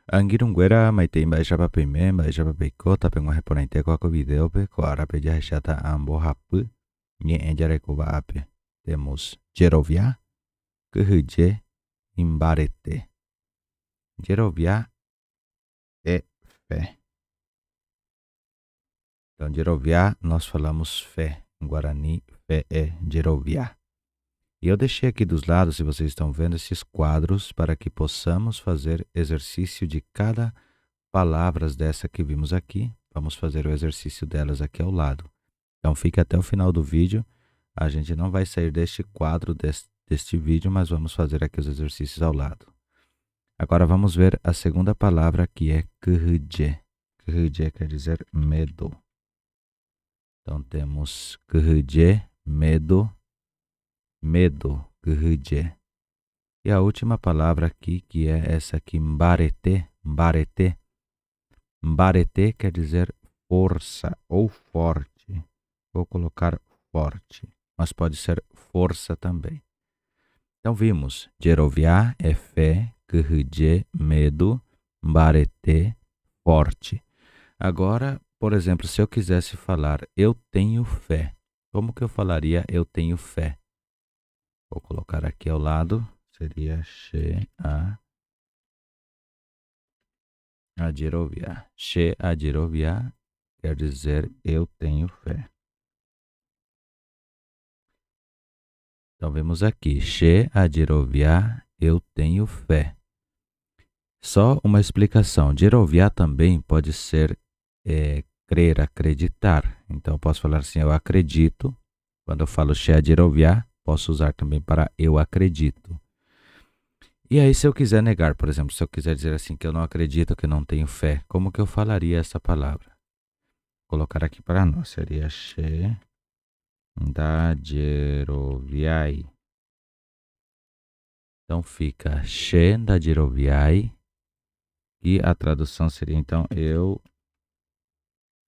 Angirunguera maite imbaixaba pime, baixaba peiko, tapengwa heponente kwa video pe, kwa arape jaheshata ambo hapu, nye enjarekuba ape. Temos Jerovia, Kuhuje, Imbarete. Jerovia é fé. Então, Jerovia, nós falamos fé. Em Guarani, fé é Jerovia. E eu deixei aqui dos lados, se vocês estão vendo, esses quadros para que possamos fazer exercício de cada palavras dessa que vimos aqui. Vamos fazer o exercício delas aqui ao lado. Então, fique até o final do vídeo. A gente não vai sair deste quadro, deste vídeo, mas vamos fazer aqui os exercícios ao lado. Agora vamos ver a segunda palavra, que é Kuhuje. Kuhuje quer dizer medo. Então, temos Kuhuje, medo. Medo, Kuhuje. E a última palavra aqui, que é essa aqui, Mbarete. Mbarete. Mbarete quer dizer força ou forte. Vou colocar forte, mas pode ser força também. Então vimos, Jerovia é fé, Kuhuje, medo, Mbarete, forte. Agora, por exemplo, se eu quisesse falar eu tenho fé, como que eu falaria eu tenho fé? Vou colocar aqui ao lado, seria She a Jerovia. She a Jerovia quer dizer eu tenho fé. Então vemos aqui, She a Jerovia, eu tenho fé. Só uma explicação, Jerovia também pode ser crer, acreditar. Então eu posso falar assim, eu acredito. Quando eu falo She a Jerovia, posso usar também para eu acredito. E aí, se eu quiser negar, por exemplo, se eu quiser dizer assim que eu não acredito, que eu não tenho fé, como que eu falaria essa palavra? Vou colocar aqui para nós, seria She da Jeroviai. Então fica She da Jeroviai. E a tradução seria então eu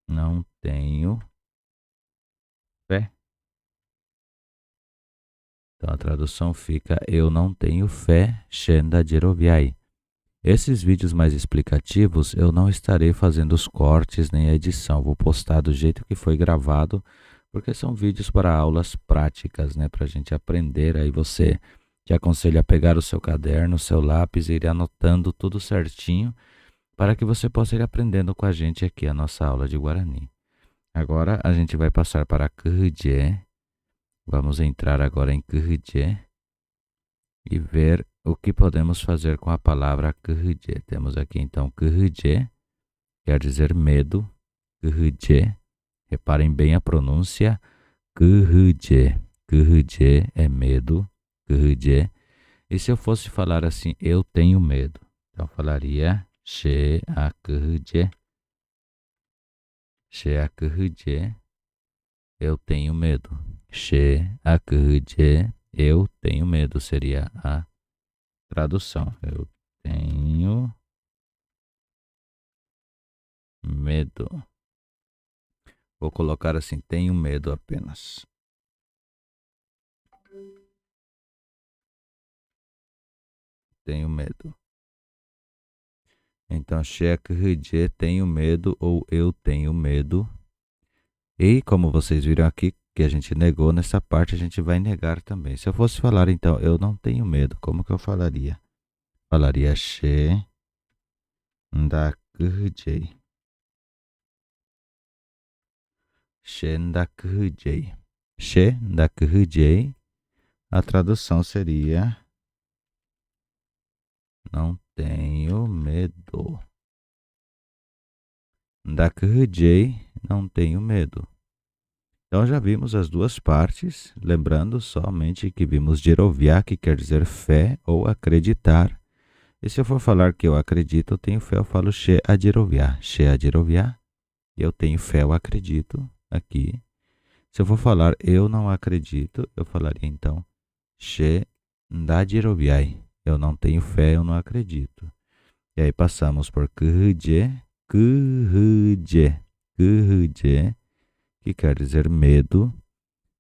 não tenho fé. Então a tradução fica eu não tenho fé, She da Jeroviai. Esses vídeos mais explicativos eu não estarei fazendo os cortes nem a edição, vou postar do jeito que foi gravado, porque são vídeos para aulas práticas, né, para a gente aprender. Aí você te aconselho a pegar o seu caderno, o seu lápis e ir anotando tudo certinho, para que você possa ir aprendendo com a gente aqui a nossa aula de Guarani. Agora a gente vai passar para Kuhuje. Vamos entrar agora em Kuhuje e ver o que podemos fazer com a palavra Kuhuje. Temos aqui então Kuhuje, quer dizer medo. Kuhuje, reparem bem a pronúncia. Kuhuje. Kuhuje é medo. Kuhuje. E se eu fosse falar assim, eu tenho medo, então falaria She a Kuhuje. She a Kuhuje, eu tenho medo. She a Kuhuje, eu tenho medo, seria a tradução. Eu tenho medo. Vou colocar assim, tenho medo apenas. Tenho medo. Então, She a Kuhuje, tenho medo ou eu tenho medo. E como vocês viram aqui, que a gente negou, nessa parte a gente vai negar também. Se eu fosse falar, então, eu não tenho medo, como que eu falaria? Falaria She da Kuhuje. She da Kuhuje. She da Kuhuje. A tradução seria não tenho medo. Da Kuhuje, não tenho medo. Então já vimos as duas partes, lembrando somente que vimos Jerovia, que quer dizer fé ou acreditar. E se eu for falar que eu acredito, eu tenho fé, eu falo She a Jerovia. She a Jerovia. Eu tenho fé, eu acredito aqui. Se eu for falar eu não acredito, eu falaria então She da Jeroviai. Eu não tenho fé, eu não acredito. E aí passamos por Kuhuje. Kuhuje. Kuhuje, que quer dizer medo.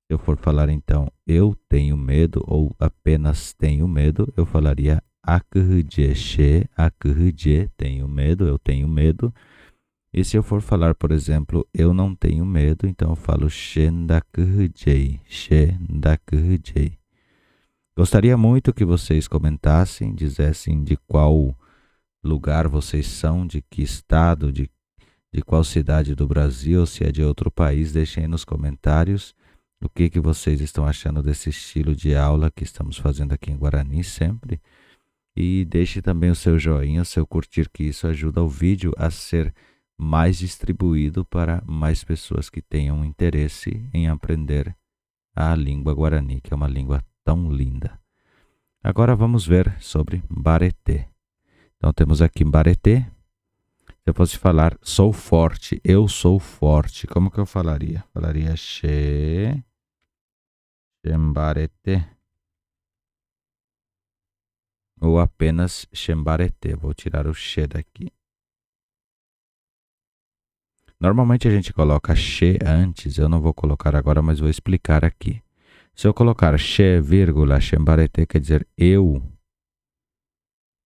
Se eu for falar então eu tenho medo ou apenas tenho medo, eu falaria acredie, she, acredie, tenho medo, eu tenho medo. E se eu for falar, por exemplo, eu não tenho medo, então eu falo she ndacredie, she ndacredie. Gostaria muito que vocês comentassem, dissessem de qual lugar vocês são, de que estado, de qual cidade do Brasil, se é de outro país. Deixem aí nos comentários o que vocês estão achando desse estilo de aula que estamos fazendo aqui em Guarani sempre. E deixe também o seu joinha, o seu curtir, que isso ajuda o vídeo a ser mais distribuído para mais pessoas que tenham interesse em aprender a língua Guarani, que é uma língua tão linda. Agora vamos ver sobre Mbareté. Então temos aqui Mbareté. Se eu fosse falar sou forte, eu sou forte, como que eu falaria? Falaria she Mbareté. Ou apenas Mbareté. Vou tirar o she daqui. Normalmente a gente coloca she antes, eu não vou colocar agora, mas vou explicar aqui. Se eu colocar she, vírgula, Mbareté, quer dizer eu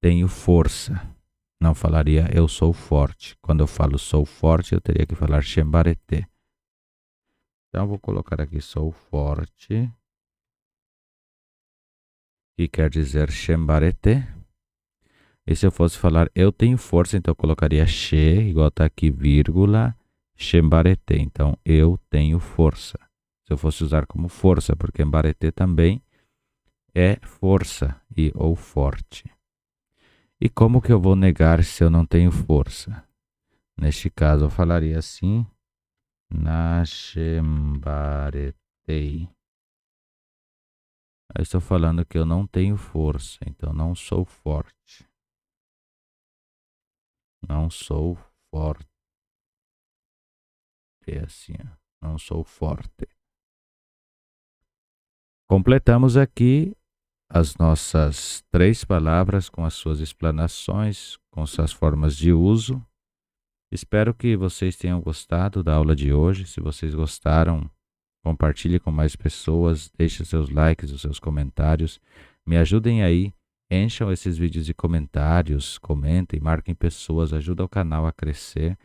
tenho força. Não falaria eu sou forte. Quando eu falo sou forte, eu teria que falar Mbareté. Então eu vou colocar aqui sou forte, que quer dizer Mbareté. E se eu fosse falar eu tenho força, então eu colocaria she, igual está aqui, vírgula, Mbareté. Então eu tenho força. Se eu fosse usar como força, porque Mbareté também é força e ou forte. E como que eu vou negar se eu não tenho força? Neste caso eu falaria assim, Mbaretei. Eu estou falando que eu não tenho força, então não sou forte. Não sou forte. É assim, não sou forte. Completamos aqui as nossas 3 palavras com as suas explanações, com suas formas de uso. Espero que vocês tenham gostado da aula de hoje. Se vocês gostaram, compartilhe com mais pessoas, deixe seus likes, os seus comentários. Me ajudem aí, encham esses vídeos de comentários, comentem, marquem pessoas, ajuda o canal a crescer.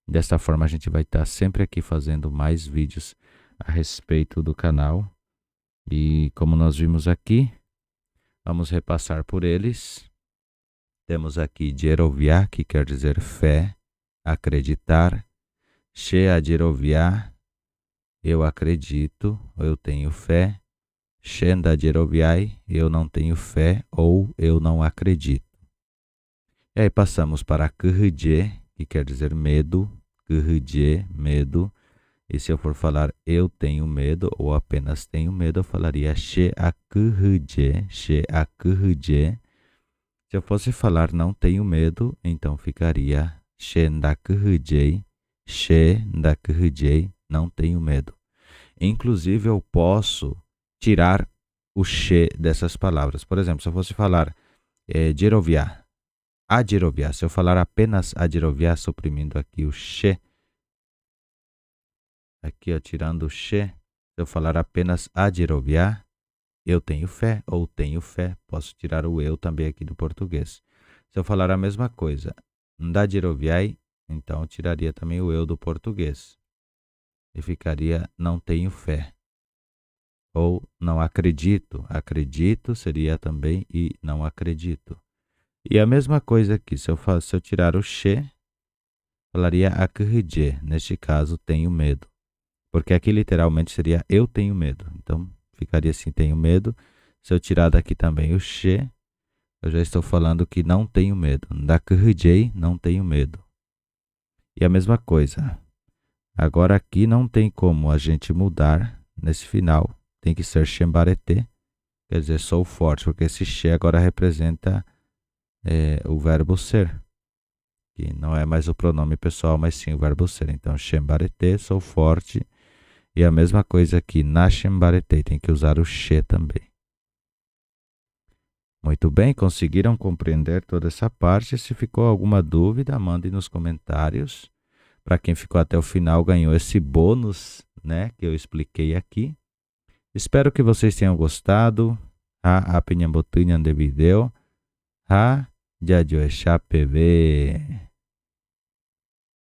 Dessa forma a gente vai estar sempre aqui fazendo mais vídeos a respeito do canal. E como nós vimos aqui, vamos repassar por eles. Temos aqui Jerovia, que quer dizer fé, acreditar. Shea Jerovia, eu acredito, eu tenho fé. Shenda Jeroviai, eu não tenho fé ou eu não acredito. E aí passamos para Kridje, que quer dizer medo. Kridje, medo. E se eu for falar eu tenho medo ou apenas tenho medo, eu falaria she akridje, she akridje. Se eu fosse falar não tenho medo, então ficaria she ndakridje, she ndakridje, não tenho medo. Inclusive eu posso tirar o she dessas palavras. Por exemplo, se eu fosse falar Jerovia, a Jerovia, se eu falar apenas a Jerovia, suprimindo aqui o she, aqui, ó, tirando o she, se eu falar apenas a Jerovia, eu tenho fé ou tenho fé. Posso tirar o eu também aqui do português. Se eu falar a mesma coisa, da Jeroviai, então eu tiraria também o eu do português. E ficaria não tenho fé. Ou não acredito. Acredito seria também e não acredito. E a mesma coisa aqui, se eu tirar o she, falaria acredje. Neste caso, tenho medo. Porque aqui literalmente seria eu tenho medo. Então ficaria assim, tenho medo. Se eu tirar daqui também o she, eu já estou falando que não tenho medo. Ndakridjei, não tenho medo. E a mesma coisa. Agora aqui não tem como a gente mudar nesse final. Tem que ser Mbareté, quer dizer sou forte, porque esse she agora representa o verbo ser. Que não é mais o pronome pessoal, mas sim o verbo ser. Então, Mbareté, sou forte. E a mesma coisa aqui, na Mbareté, tem que usar o she também. Muito bem, conseguiram compreender toda essa parte? Se ficou alguma dúvida, mandem nos comentários. Para quem ficou até o final, ganhou esse bônus, né, que eu expliquei aqui. Espero que vocês tenham gostado. Apa nyambotinhan de video. Ha, Jadio é PV.